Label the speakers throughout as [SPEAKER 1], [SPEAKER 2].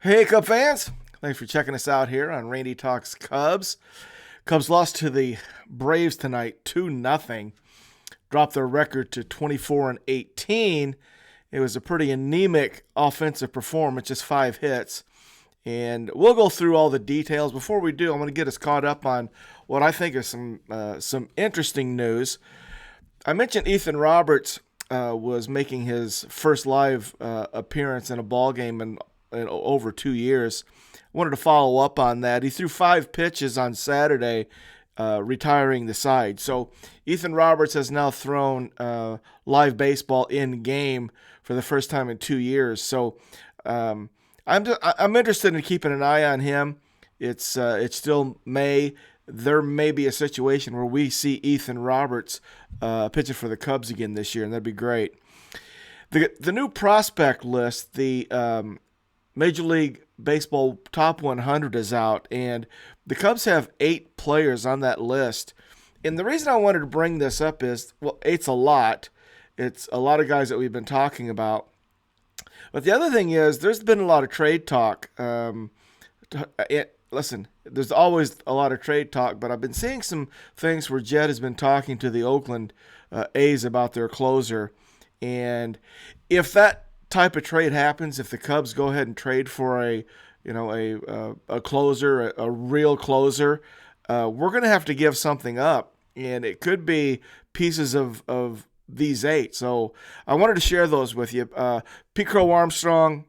[SPEAKER 1] Hey, Cub fans! Thanks for checking us out here on Randy Talks Cubs. Cubs lost to the Braves tonight 2-0, dropped their record to 24-18. It was a pretty anemic offensive performance, just 5 hits. And we'll go through all the details. Before we do, I'm going to get us caught up on what I think is some interesting news. I mentioned Ethan Roberts was making his first live appearance in a ball game in over 2 years. I wanted to follow up on that. He threw 5 pitches on Saturday, retiring the side. So Ethan Roberts has now thrown live baseball in game for the first time in 2 years. So I'm interested in keeping an eye on him. It's still May. There may be a situation where we see Ethan Roberts pitching for the Cubs again this year, and that'd be great. The new prospect list, the Major League Baseball Top 100 is out, and the Cubs have 8 players on that list. And the reason I wanted to bring this up is, well, eight's a lot. It's a lot of guys that we've been talking about. But the other thing is, there's been a lot of trade talk. Listen, there's always a lot of trade talk, but I've been seeing some things where Jed has been talking to the Oakland A's about their closer. And if that type of trade happens, if the Cubs go ahead and trade for a closer, a real closer, we're going to have to give something up, and it could be pieces of these 8. So I wanted to share those with you. Pete Crow Armstrong,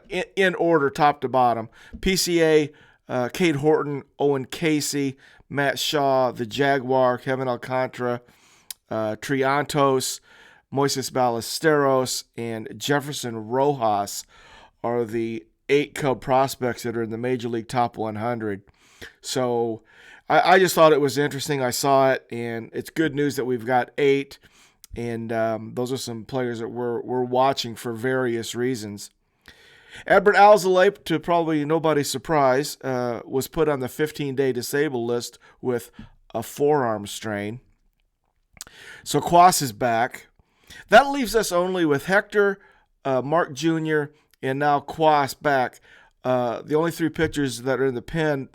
[SPEAKER 1] in order, top to bottom. PCA, Cade Horton, Owen Casey, Matt Shaw, the Jaguar, Kevin Alcantara, Triantos, Moises Ballesteros, and Jefferson Rojas are the 8 Cub prospects that are in the Major League Top 100. So I just thought it was interesting. I saw it, and it's good news that we've got 8. And those are some players that we're watching for various reasons. Adbert Alzolay, to probably nobody's surprise, was put on the 15-day disabled list with a forearm strain. So Quas is back. That leaves us only with Hector, Mark Jr., and now Quas back. The only 3 pitchers that are in the pen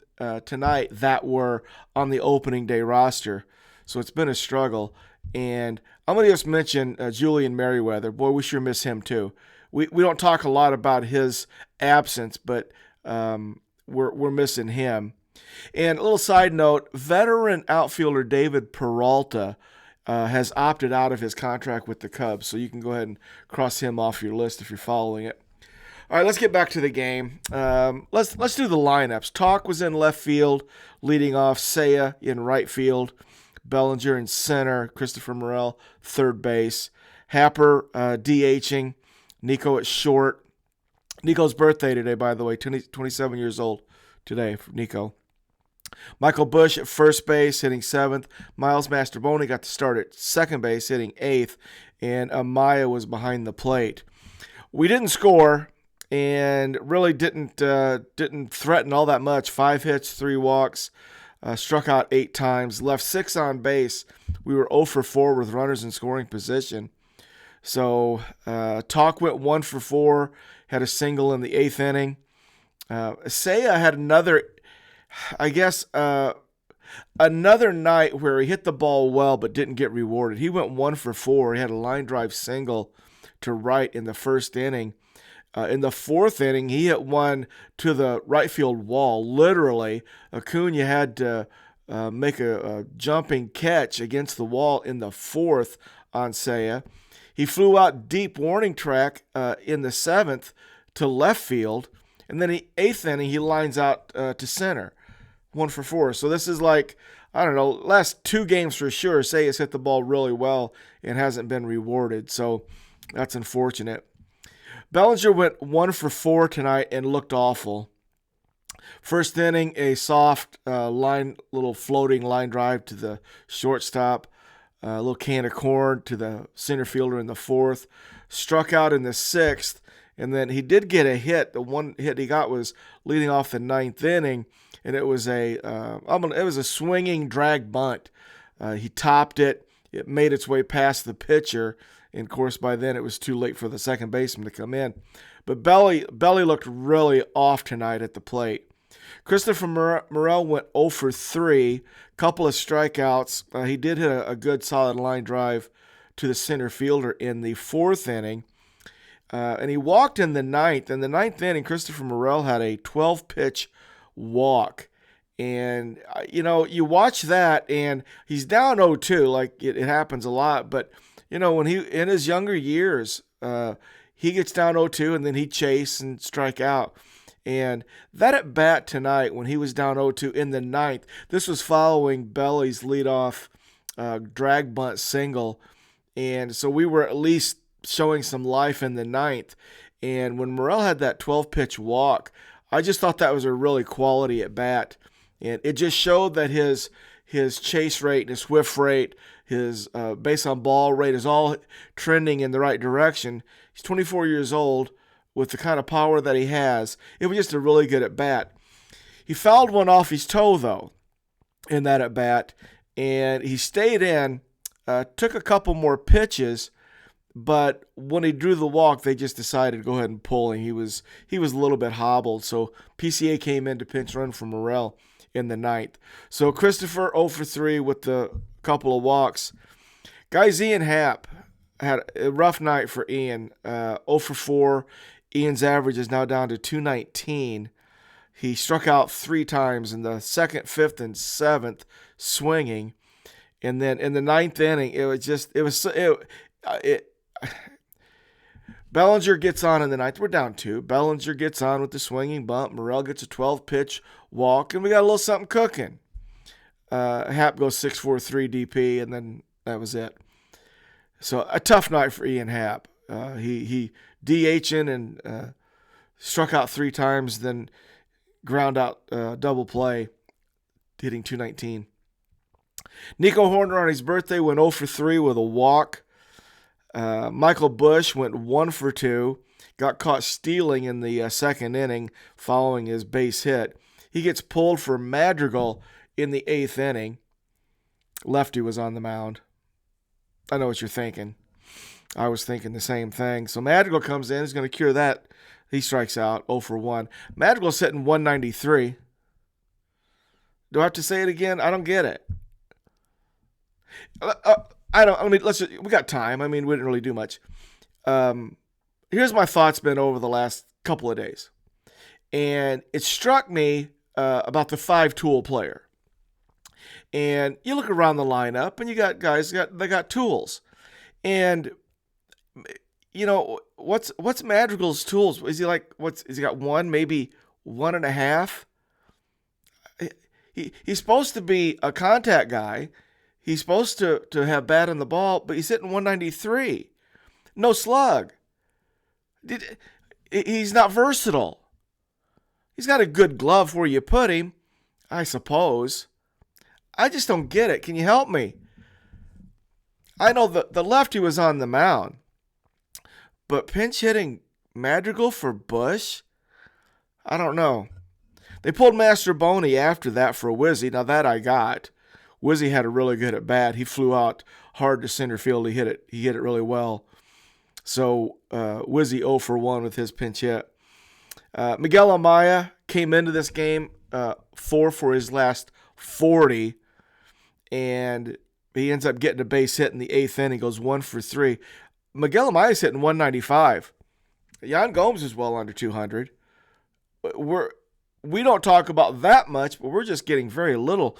[SPEAKER 1] tonight that were on the opening day roster. So it's been a struggle. And I'm going to just mention Julian Merriweather. Boy, we sure miss him too. We don't talk a lot about his absence, but we're missing him. And a little side note, veteran outfielder David Peralta has opted out of his contract with the Cubs, so you can go ahead and cross him off your list if you're following it. All right, let's get back to the game. Let's do the lineups. Talk was in left field, leading off. Seiya in right field. Bellinger in center. Christopher Morel, third base. Happer DHing. Nico at short. Nico's birthday today, by the way. 27 years old today for Nico. Michael Bush at first base, hitting 7th. Miles Mastroboni got to start at second base, hitting 8th. And Amaya was behind the plate. We didn't score and really didn't threaten all that much. 5 hits, 3 walks. Struck out 8 times, left 6 on base. We were 0 for 4 with runners in scoring position. So Talk went 1 for 4, had a single in the 8th inning. Seiya had another night where he hit the ball well but didn't get rewarded. He went 1 for 4. He had a line drive single to right in the first inning. In the 4th inning, he hit one to the right field wall. Literally, Acuna had to make a jumping catch against the wall in the 4th on Seiya. He flew out deep warning track in the 7th to left field. And then the 8th inning, he lines out to center. 1 for 4. So this is like, I don't know, last 2 games for sure, Seiya's hit the ball really well and hasn't been rewarded. So that's unfortunate. Bellinger went 1 for 4 tonight and looked awful. First inning, a soft little floating line drive to the shortstop. A little can of corn to the center fielder in the 4th. Struck out in the 6th, and then he did get a hit. The one hit he got was leading off the 9th inning, and it was a swinging drag bunt. He topped it. It made its way past the pitcher. And, of course, by then it was too late for the second baseman to come in. But Belly looked really off tonight at the plate. Christopher Morel went 0 for 3, couple of strikeouts. He did hit a good solid line drive to the center fielder in the 4th inning. And he walked in the 9th. In the 9th inning, Christopher Morel had a 12-pitch walk. And, you watch that, and he's down 0-2, like it happens a lot. But, when he, in his younger years, he gets down 0-2, and then he chase and strike out. And that at bat tonight, when he was down 0-2 in the 9th, this was following Belly's leadoff drag bunt single. And so we were at least showing some life in the 9th. And when Morel had that 12-pitch walk, I just thought that was a really quality at bat. And it just showed that his chase rate and his whiff rate, his base on ball rate is all trending in the right direction. He's 24 years old. With the kind of power that he has, it was just a really good at bat. He fouled one off his toe, though, in that at bat, and he stayed in, took a couple more pitches, but when he drew the walk, they just decided to go ahead and pull him. He was a little bit hobbled, so PCA came in to pinch run for Morel in the 9th. So Christopher 0 for 3 with the couple of walks. Guys, Ian Happ had a rough night for Ian, 0 for 4. Ian's average is now down to 219. He struck out 3 times in the 2nd, 5th, and 7th swinging. And then in the 9th inning, Bellinger gets on in the 9th. We're down 2. Bellinger gets on with the swinging bunt. Morel gets a 12-pitch walk, and we got a little something cooking. Happ goes 6-4-3 DP, and then that was it. So a tough night for Ian Happ. He DHing and struck out 3 times, then ground out double play, hitting 219. Nico Horner on his birthday went 0 for 3 with a walk. Michael Busch went 1 for 2, got caught stealing in the 2nd inning following his base hit. He gets pulled for Madrigal in the 8th inning. Lefty was on the mound. I know what you're thinking. I was thinking the same thing. So Madrigal comes in. He's going to cure that. He strikes out 0 for 1. Madrigal's hitting 193. Do I have to say it again? I don't get it. We got time. We didn't really do much. Here's my thoughts been over the last couple of days. And it struck me about the 5-tool player. And you look around the lineup, and you got guys, they got tools. And what's Madrigal's tools? Is he he got 1, maybe 1.5? He's supposed to be a contact guy. He's supposed to have bat on the ball, but he's hitting 193. No slug. He's not versatile. He's got a good glove where you put him, I suppose. I just don't get it. Can you help me? I know the lefty was on the mound, but pinch hitting Madrigal for Busch? I don't know. They pulled Mastroboni after that for Wizzy. Now that I got. Wizzy had a really good at bat. He flew out hard to center field. He hit it really well. So Wizzy 0 for 1 with his pinch hit. Miguel Amaya came into this game 4 for his last 40, and he ends up getting a base hit in the 8th inning. Goes 1 for 3. Miguel Amaya's hitting 195. Yan Gomes is well under 200. We don't talk about that much, but we're just getting very little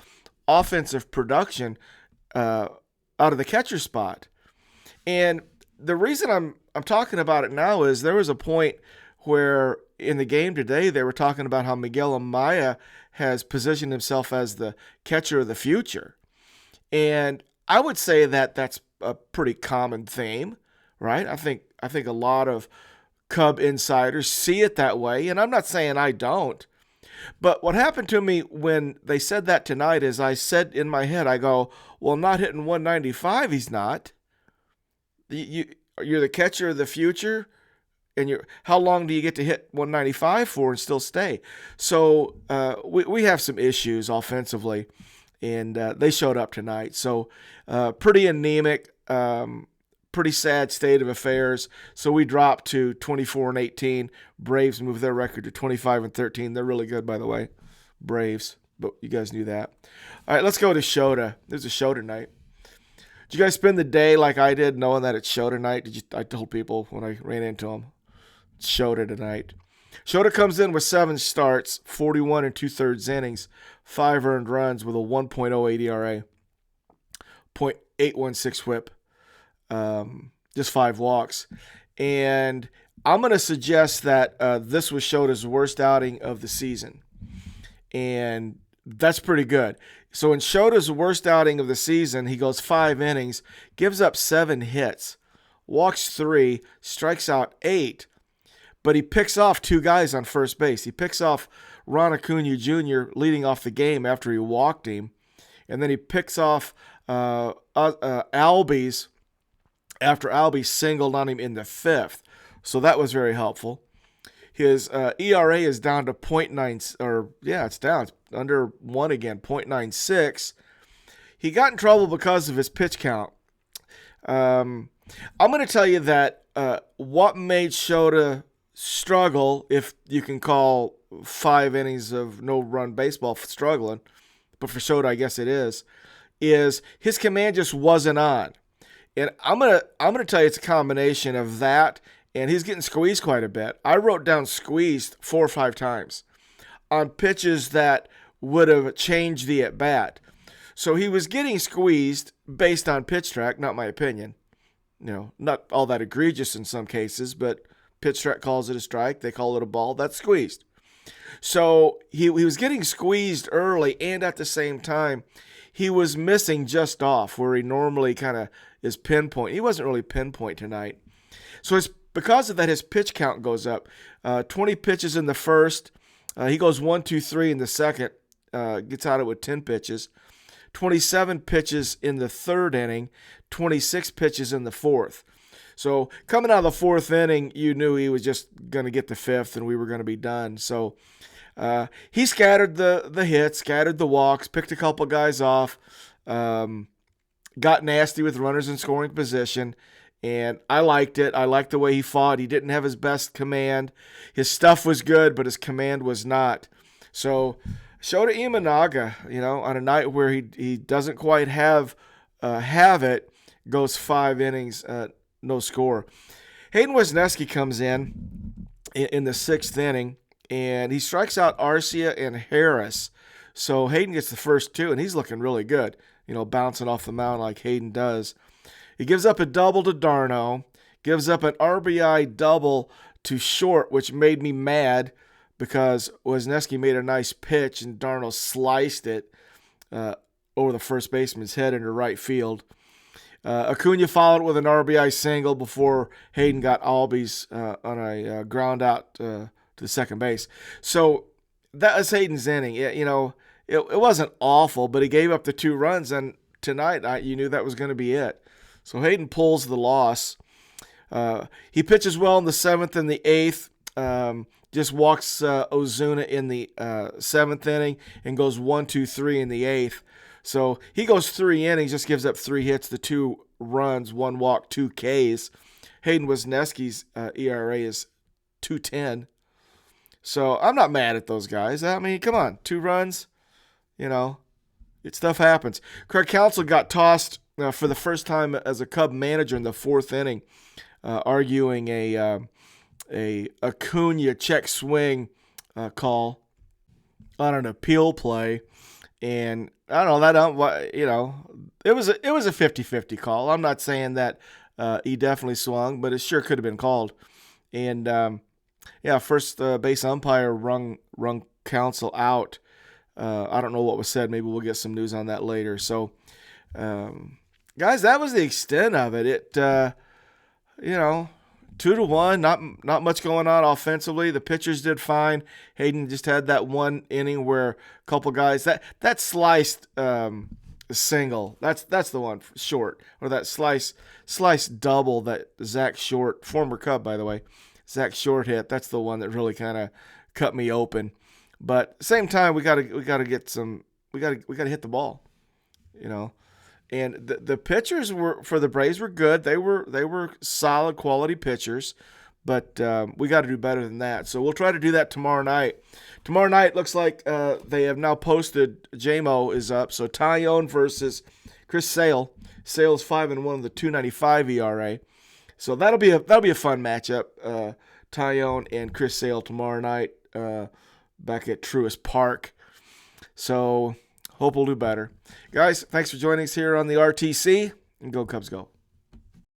[SPEAKER 1] offensive production out of the catcher spot. And the reason I'm talking about it now is there was a point where in the game today they were talking about how Miguel Amaya has positioned himself as the catcher of the future. And I would say that that's a pretty common theme, right? I think a lot of Cub insiders see it that way, and I'm not saying I don't. But what happened to me when they said that tonight is I said in my head, I go, well, not hitting 195, he's not. You're the catcher of the future, and how long do you get to hit 195 for and still stay? So we have some issues offensively, and they showed up tonight. So pretty anemic pretty sad state of affairs. So we dropped to 24-18. Braves moved their record to 25-13. They're really good, by the way, Braves. But you guys knew that. All right, let's go to Shota. There's a show tonight. Did you guys spend the day like I did, knowing that it's Shota night? I told people when I ran into them, it's Shota tonight. Shota comes in with 7 starts, 41 2/3 innings, 5 earned runs with a 1.08 ERA, .816 whip, just 5 walks. And I'm going to suggest that this was Shota's worst outing of the season. And that's pretty good. So in Shota's worst outing of the season, he goes 5 innings, gives up 7 hits, walks 3, strikes out 8, but he picks off 2 guys on first base. He picks off Ron Acuna Jr. leading off the game after he walked him, and then he picks off Albies after Albies singled on him in the 5th. So that was very helpful. His ERA is down to it's down. It's under 1 again, .96. He got in trouble because of his pitch count. I'm going to tell you that what made Shota struggle, if you can call 5 innings of no-run baseball struggling, but for Shota I guess it is his command just wasn't on. And I'm gonna tell you it's a combination of that, and he's getting squeezed quite a bit. I wrote down squeezed 4 or 5 times on pitches that would have changed the at-bat. So he was getting squeezed based on pitch track, not my opinion. Not all that egregious in some cases, but pitch track calls it a strike. They call it a ball. That's squeezed. So he was getting squeezed early, and at the same time, he was missing just off where he normally kind of is pinpoint. He wasn't really pinpoint tonight. So because of that, his pitch count goes up. 20 pitches in the first. He goes 1, 2, 3 in the second. Gets out of it with 10 pitches. 27 pitches in the third inning. 26 pitches in the fourth. So coming out of the 4th inning, you knew he was just going to get the 5th and we were going to be done. So he scattered the hits, scattered the walks, picked a couple guys off, got nasty with runners in scoring position, and I liked it. I liked the way he fought. He didn't have his best command. His stuff was good, but his command was not. So Shota Imanaga, on a night where he doesn't quite have it, goes 5 innings, no score. Hayden Wesneski comes in the 6th inning, and he strikes out Arcia and Harris. So Hayden gets the first 2, and he's looking really good, bouncing off the mound like Hayden does. He gives up a double to d'Arnaud, gives up an RBI double to Short, which made me mad because Wesneski made a nice pitch, and d'Arnaud sliced it over the first baseman's head into right field. Acuna followed with an RBI single before Hayden got Albies on a ground out to the second base. So that was Hayden's inning. It wasn't awful, but he gave up the 2 runs, and tonight you knew that was going to be it. So Hayden pulls the loss. He pitches well in the 7th and the 8th. Just walks Ozuna in the 7th inning and goes 1, 2, 3 in the 8th. So he goes 3 innings, just gives up 3 hits, the 2 runs, 1 walk, 2 Ks. Hayden Wesneski's ERA is 2.10. So I'm not mad at those guys. I mean, come on, 2 runs, stuff happens. Craig Counsell got tossed for the first time as a Cub manager in the 4th inning, arguing a Acuna check swing call on an appeal play. And I don't know, it was a 50-50 call. I'm not saying that he definitely swung, but it sure could have been called. And first base umpire rung Counsell out. I don't know what was said. Maybe we'll get some news on that later. So, guys, that was the extent of it. It 2-1, not much going on offensively. The pitchers did fine. Hayden just had that 1 inning where a couple guys that sliced single. That's the one Short, or that slice double that Zach Short, former Cub by the way, Zach Short hit. That's the one that really kind of cut me open. But same time we gotta hit the ball. And the pitchers were for the Braves were good. They were solid quality pitchers, but we got to do better than that. So we'll try to do that tomorrow night. Tomorrow night looks like they have now posted. JMO is up. So Taillon versus Chris Sale. Sale's 5-1 with a 2.95 ERA. So that'll be a fun matchup. Taillon and Chris Sale tomorrow night back at Truist Park. So hope we'll do better. Guys, thanks for joining us here on the RTC, and go Cubs go.